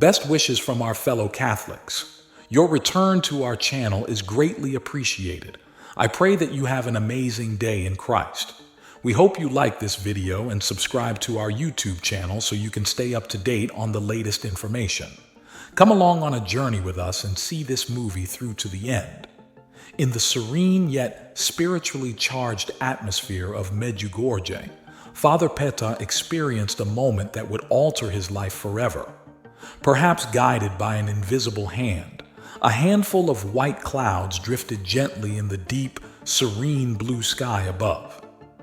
Best wishes from our fellow Catholics. Your return to our channel is greatly appreciated. I pray that you have an amazing day in Christ. We hope you like this video and subscribe to our YouTube channel so you can stay up to date on the latest information. Come along on a journey with us and see this movie through to the end. In the serene yet spiritually charged atmosphere of Medjugorje, Father Petar experienced a moment that would alter his life forever. Perhaps guided by an invisible hand, a handful of white clouds drifted gently in the deep, serene blue sky above.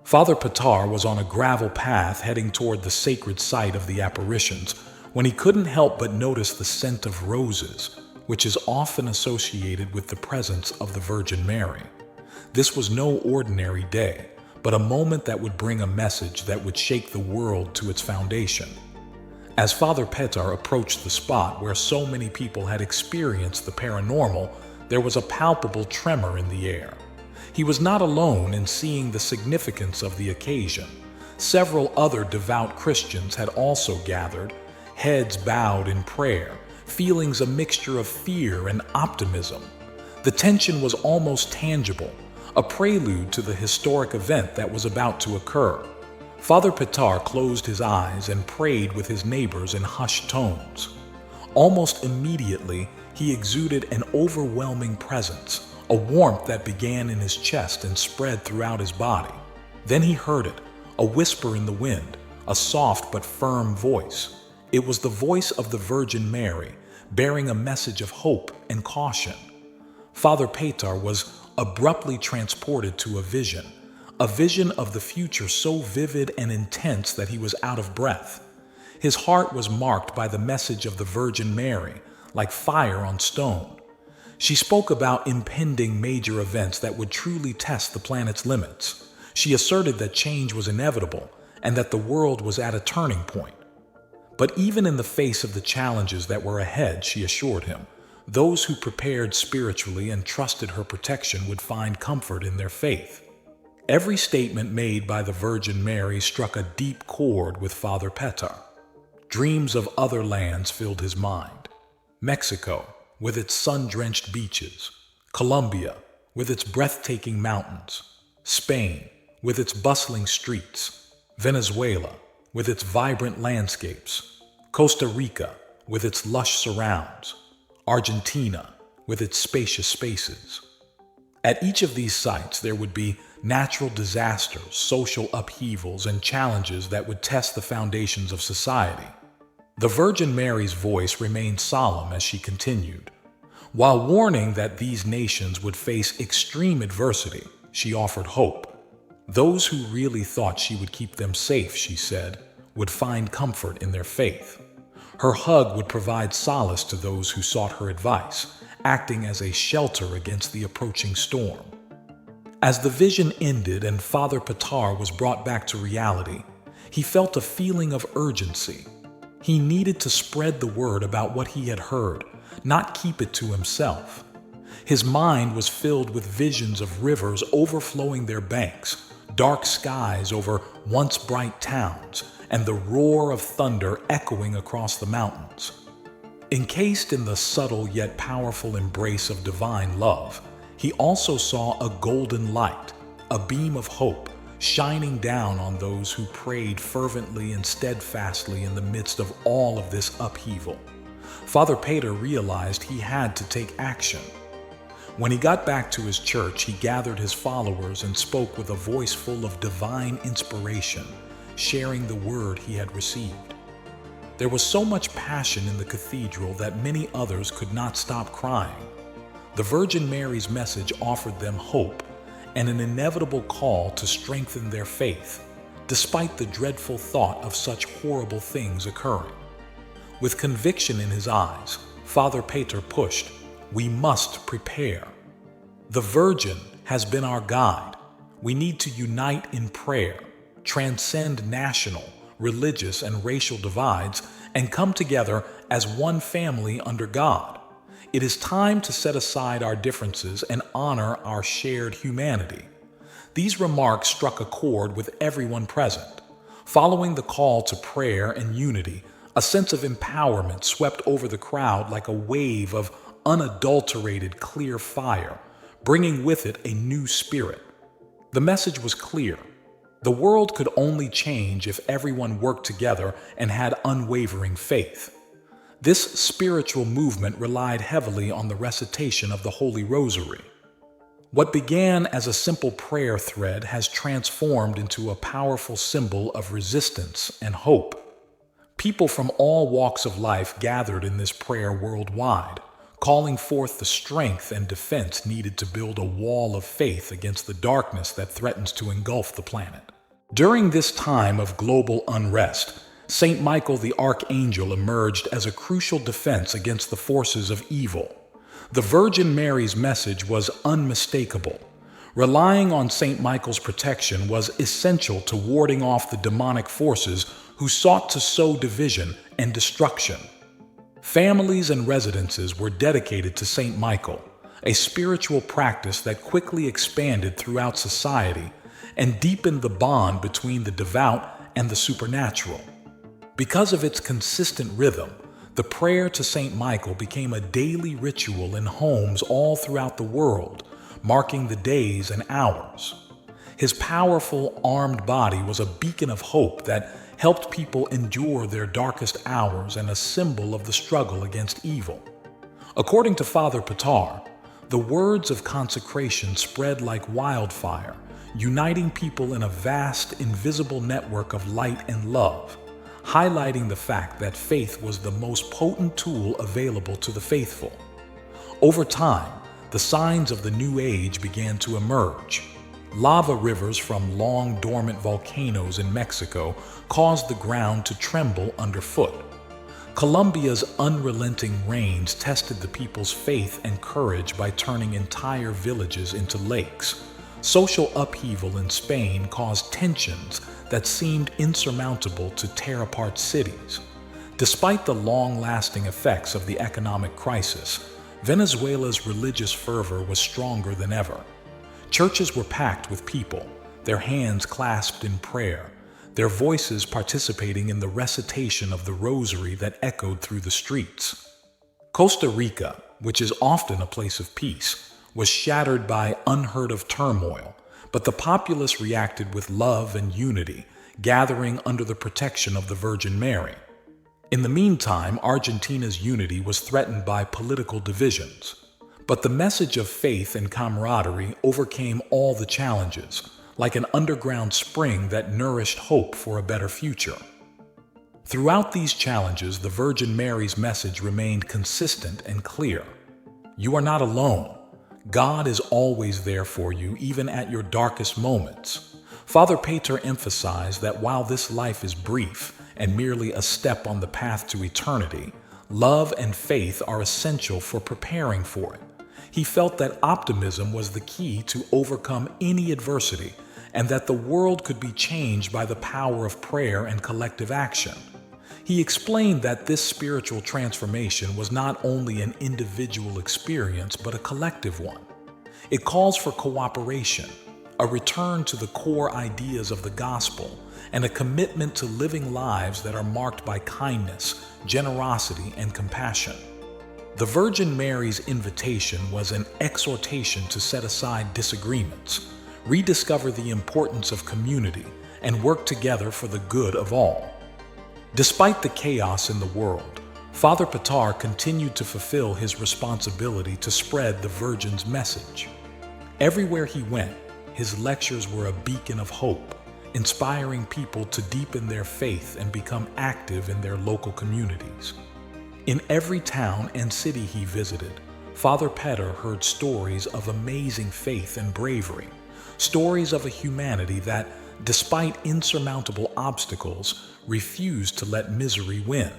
Father Petar was on a gravel path heading toward the sacred site of the apparitions when he couldn't help but notice the scent of roses, which is often associated with the presence of the Virgin Mary. This was no ordinary day, but a moment that would bring a message that would shake the world to its foundation. As Father Petar approached the spot where so many people had experienced the paranormal, there was a palpable tremor in the air. He was not alone in seeing the significance of the occasion. Several other devout Christians had also gathered, heads bowed in prayer, feelings a mixture of fear and optimism. The tension was almost tangible, a prelude to the historic event that was about to occur. Father Petar closed his eyes and prayed with his neighbors in hushed tones. Almost immediately, he exuded an overwhelming presence, a warmth that began in his chest and spread throughout his body. Then he heard it, a whisper in the wind, a soft but firm voice. It was the voice of the Virgin Mary, bearing a message of hope and caution. Father Petar was abruptly transported to a vision of the future so vivid and intense that he was out of breath. His heart was marked by the message of the Virgin Mary, like fire on stone. She spoke about impending major events that would truly test the planet's limits. She asserted that change was inevitable and that the world was at a turning point. But even in the face of the challenges that were ahead, she assured him, those who prepared spiritually and trusted her protection would find comfort in their faith. Every statement made by the Virgin Mary struck a deep chord with Father Petar. Dreams of other lands filled his mind. Mexico, with its sun-drenched beaches. Colombia, with its breathtaking mountains. Spain, with its bustling streets. Venezuela, with its vibrant landscapes. Costa Rica, with its lush surrounds. Argentina, with its spacious spaces. At each of these sites, there would be natural disasters, social upheavals, and challenges that would test the foundations of society. The Virgin Mary's voice remained solemn as she continued. While warning that these nations would face extreme adversity, she offered hope. Those who really thought she would keep them safe, she said, would find comfort in their faith. Her hug would provide solace to those who sought her advice, acting as a shelter against the approaching storm. As the vision ended and Father Petar was brought back to reality, he felt a feeling of urgency. He needed to spread the word about what he had heard, not keep it to himself. His mind was filled with visions of rivers overflowing their banks, dark skies over once bright towns, and the roar of thunder echoing across the mountains. Encased in the subtle yet powerful embrace of divine love, he also saw a golden light, a beam of hope, shining down on those who prayed fervently and steadfastly in the midst of all of this upheaval. Father Petar realized he had to take action. When he got back to his church, he gathered his followers and spoke with a voice full of divine inspiration, sharing the word he had received. There was so much passion in the cathedral that many others could not stop crying. The Virgin Mary's message offered them hope and an inevitable call to strengthen their faith, despite the dreadful thought of such horrible things occurring. With conviction in his eyes, Father Petar pushed, "We must prepare. The Virgin has been our guide. We need to unite in prayer, transcend national, religious, and racial divides, and come together as one family under God. It is time to set aside our differences and honor our shared humanity." These remarks struck a chord with everyone present. Following the call to prayer and unity, A sense of empowerment swept over the crowd like a wave of unadulterated clear fire, bringing with it a new spirit. The message was clear. The world could only change if everyone worked together and had unwavering faith. This spiritual movement relied heavily on the recitation of the Holy Rosary. What began as a simple prayer thread has transformed into a powerful symbol of resistance and hope. People from all walks of life gathered in this prayer worldwide, calling forth the strength and defense needed to build a wall of faith against the darkness that threatens to engulf the planet. During this time of global unrest, Saint Michael the Archangel emerged as a crucial defense against the forces of evil. The Virgin Mary's message was unmistakable. Relying on Saint Michael's protection was essential to warding off the demonic forces who sought to sow division and destruction. Families and residences were dedicated to Saint Michael, a spiritual practice that quickly expanded throughout society and deepened the bond between the devout and the supernatural. Because of its consistent rhythm, the prayer to Saint Michael became a daily ritual in homes all throughout the world, marking the days and hours. His powerful, armed body was a beacon of hope that helped people endure their darkest hours and a symbol of the struggle against evil. According to Father Petar, the words of consecration spread like wildfire, uniting people in a vast, invisible network of light and love, highlighting the fact that faith was the most potent tool available to the faithful. Over time, the signs of the New Age began to emerge. Lava rivers from long dormant volcanoes in Mexico caused the ground to tremble underfoot. Colombia's unrelenting rains tested the people's faith and courage by turning entire villages into lakes. Social upheaval in Spain caused tensions that seemed insurmountable to tear apart cities. Despite the long-lasting effects of the economic crisis, Venezuela's religious fervor was stronger than ever. Churches were packed with people, their hands clasped in prayer, their voices participating in the recitation of the rosary that echoed through the streets. Costa Rica, which is often a place of peace, was shattered by unheard-of turmoil, but the populace reacted with love and unity, gathering under the protection of the Virgin Mary. In the meantime, Argentina's unity was threatened by political divisions. But the message of faith and camaraderie overcame all the challenges, like an underground spring that nourished hope for a better future. Throughout these challenges, the Virgin Mary's message remained consistent and clear. You are not alone. God is always there for you, even at your darkest moments. Father Petar emphasized that while this life is brief and merely a step on the path to eternity, love and faith are essential for preparing for it. He felt that optimism was the key to overcome any adversity and that the world could be changed by the power of prayer and collective action. He explained that this spiritual transformation was not only an individual experience but a collective one. It calls for cooperation, a return to the core ideas of the gospel, and a commitment to living lives that are marked by kindness, generosity, and compassion. The Virgin Mary's invitation was an exhortation to set aside disagreements, rediscover the importance of community, and work together for the good of all. Despite the chaos in the world, Father Petar continued to fulfill his responsibility to spread the Virgin's message. Everywhere he went, his lectures were a beacon of hope, inspiring people to deepen their faith and become active in their local communities. In every town and city he visited, Father Petar heard stories of amazing faith and bravery, stories of a humanity that, despite insurmountable obstacles, refused to let misery win.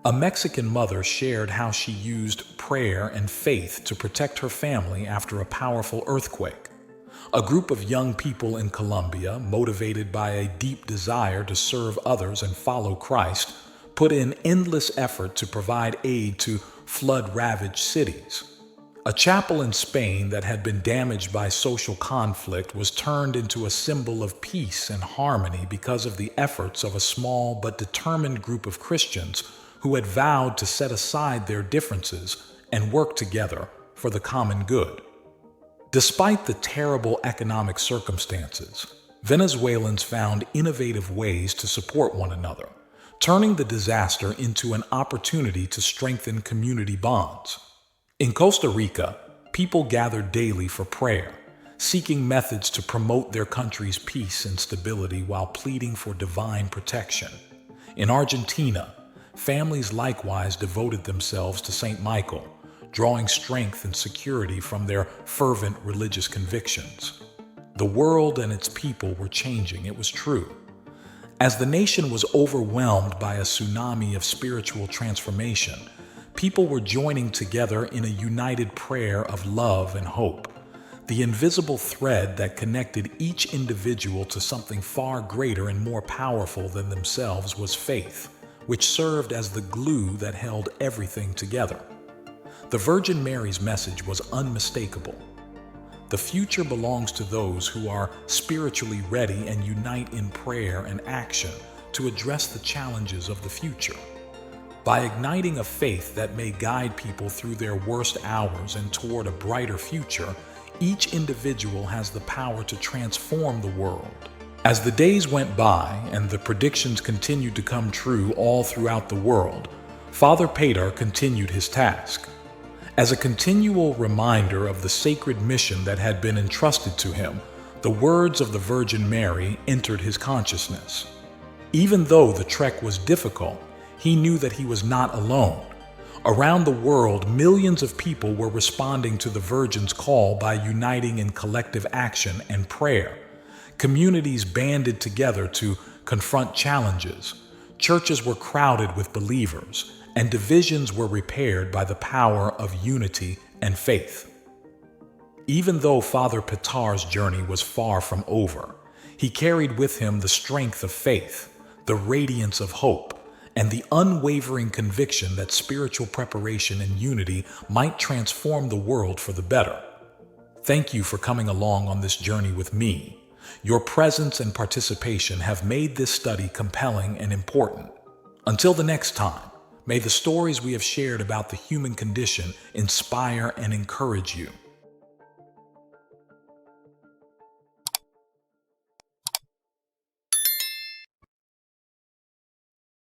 A Mexican mother shared how she used prayer and faith to protect her family after a powerful earthquake. A group of young people in Colombia, motivated by a deep desire to serve others and follow Christ, put in endless effort to provide aid to flood-ravaged cities. A chapel in Spain that had been damaged by social conflict was turned into a symbol of peace and harmony because of the efforts of a small but determined group of Christians who had vowed to set aside their differences and work together for the common good. Despite the terrible economic circumstances, Venezuelans found innovative ways to support one another, turning the disaster into an opportunity to strengthen community bonds. In Costa Rica, people gathered daily for prayer, seeking methods to promote their country's peace and stability while pleading for divine protection. In Argentina, families likewise devoted themselves to Saint Michael, drawing strength and security from their fervent religious convictions. The world and its people were changing, it was true. As the nation was overwhelmed by a tsunami of spiritual transformation, people were joining together in a united prayer of love and hope. The invisible thread that connected each individual to something far greater and more powerful than themselves was faith, which served as the glue that held everything together. The Virgin Mary's message was unmistakable. The future belongs to those who are spiritually ready and unite in prayer and action to address the challenges of the future. By igniting a faith that may guide people through their worst hours and toward a brighter future, each individual has the power to transform the world. As the days went by and the predictions continued to come true all throughout the world, Father Petar continued his task. As a continual reminder of the sacred mission that had been entrusted to him, the words of the Virgin Mary entered his consciousness. Even though the trek was difficult, he knew that he was not alone. Around the world, millions of people were responding to the Virgin's call by uniting in collective action and prayer. Communities banded together to confront challenges. Churches were crowded with believers, and divisions were repaired by the power of unity and faith. Even though Father Petar's journey was far from over, he carried with him the strength of faith, the radiance of hope, and the unwavering conviction that spiritual preparation and unity might transform the world for the better. Thank you for coming along on this journey with me. Your presence and participation have made this study compelling and important. Until the next time, may the stories we have shared about the human condition inspire and encourage you.